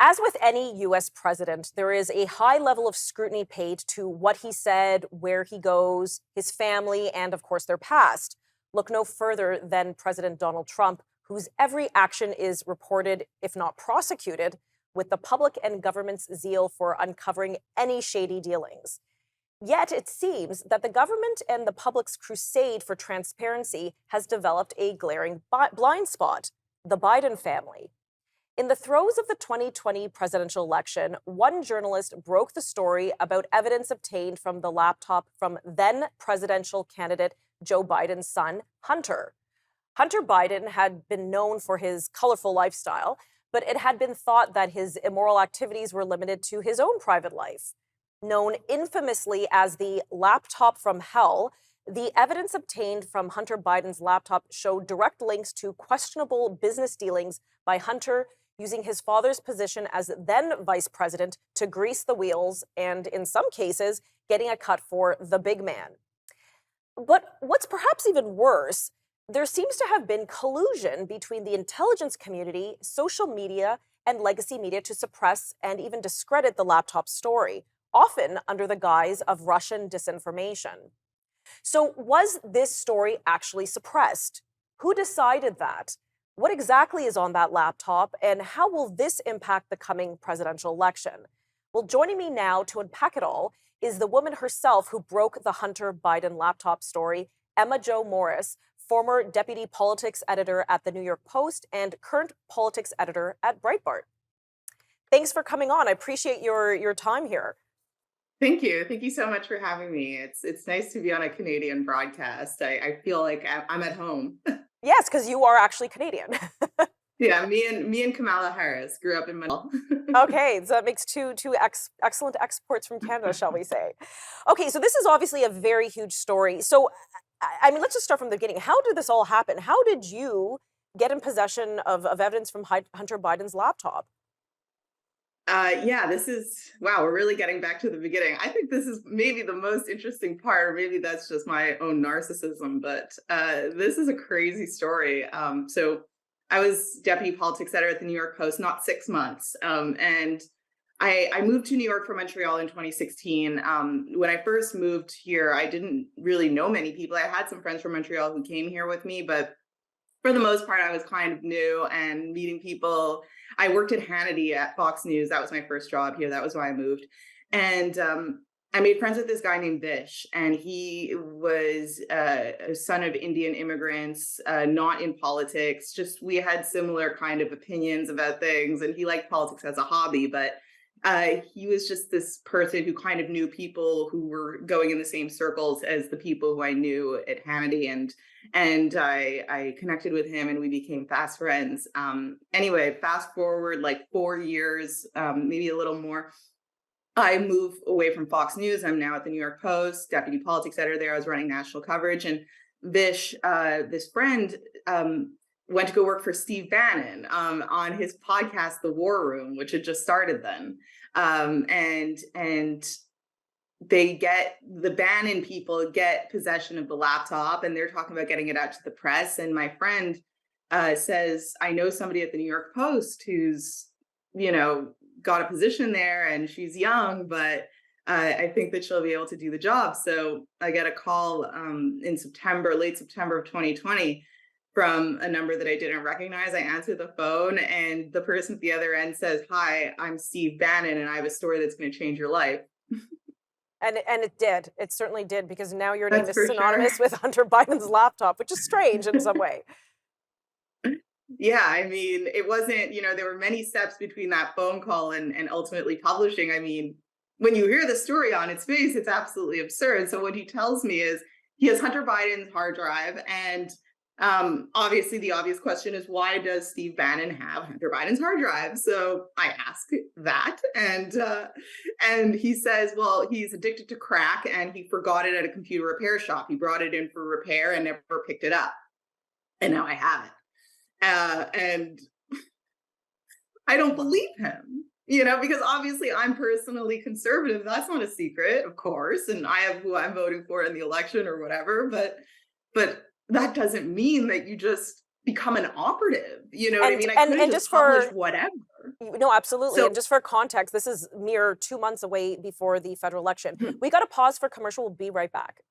As with any US president, there is a high level of scrutiny paid to what he said, where he goes, his family, and of course their past. Look no further than President Donald Trump, whose every action is reported, if not prosecuted, with the public and government's zeal for uncovering any shady dealings. Yet it seems that the government and the public's crusade for transparency has developed a glaring blind spot: the Biden family. In the throes of the 2020 presidential election, one journalist broke the story about evidence obtained from the laptop from then presidential candidate Joe Biden's son, Hunter. Hunter Biden had been known for his colorful lifestyle, but it had been thought that his immoral activities were limited to his own private life. Known infamously as the laptop from hell, the evidence obtained from Hunter Biden's laptop showed direct links to questionable business dealings by Hunter, using his father's position as then vice president to grease the wheels and, in some cases, getting a cut for the big man. But what's perhaps even worse, there seems to have been collusion between the intelligence community, social media, and legacy media to suppress and even discredit the laptop story, often under the guise of Russian disinformation. So, was this story actually suppressed? Who decided that? What exactly is on that laptop, and how will this impact the coming presidential election? Well, joining me now to unpack it all is the woman herself who broke the Hunter Biden laptop story, Emma Jo Morris, former deputy politics editor at the New York Post and current politics editor at Breitbart. Thanks for coming on. I appreciate your time here. Thank you. Thank you so much for having me. It's nice to be on a Canadian broadcast. I feel like I'm at home. Yes, because you are actually Canadian. Yeah, me and Kamala Harris grew up in Montreal. Okay, so that makes two excellent exports from Canada, shall we say. Okay, so this is obviously a very huge story. So, I mean, let's just start from the beginning. How did this all happen? How did you get in possession of evidence from Hunter Biden's laptop? Yeah, this is wow. We're really getting back to the beginning. I think this is maybe the most interesting part, or maybe that's just my own narcissism. But this is a crazy story. So I was deputy politics editor at the New York Post, not 6 months, and I moved to New York from Montreal in 2016. When I first moved here, I didn't really know many people. I had some friends from Montreal who came here with me, but for the most part, I was kind of new and meeting people. I worked at Hannity at Fox News. That was my first job here. That was why I moved. And I made friends with this guy named Vish, and he was a son of Indian immigrants, not in politics. Just we had similar kind of opinions about things, and he liked politics as a hobby, but he was just this person who kind of knew people who were going in the same circles as the people who I knew at Hannity, and I connected with him, and we became fast friends. Anyway, fast forward like 4 years, maybe a little more. I moved away from Fox News. I'm now at the New York Post, deputy politics editor there. I was running national coverage, and Vish, this friend, went to go work for Steve Bannon on his podcast, The War Room, which had just started then. And the Bannon people get possession of the laptop, and they're talking about getting it out to the press. And my friend says, I know somebody at the New York Post who's, got a position there, and she's young, but I think that she'll be able to do the job. So I get a call in late September of 2020, from a number that I didn't recognize. I answered the phone, and the person at the other end says, "Hi, I'm Steve Bannon, and I have a story that's going to change your life." And it did. It certainly did, because now your name That's is for synonymous sure. with Hunter Biden's laptop, which is strange in some way. Yeah, I mean, it wasn't, there were many steps between that phone call and ultimately publishing. I mean, when you hear the story on its face, it's absolutely absurd. So what he tells me is he has Hunter Biden's hard drive, and obviously, the obvious question is, why does Steve Bannon have Hunter Biden's hard drive? So I ask that, and he says, well, he's addicted to crack, and he forgot it at a computer repair shop. He brought it in for repair and never picked it up, and now I have it. And I don't believe him, because obviously I'm personally conservative. That's not a secret, of course, and I have who I'm voting for in the election or whatever. But that doesn't mean that you just become an operative. You know what I mean? I couldn't just publish whatever. No, absolutely. And So just for context, this is mere 2 months away before the federal election. hmm, We got to pause for commercial. We'll be right back.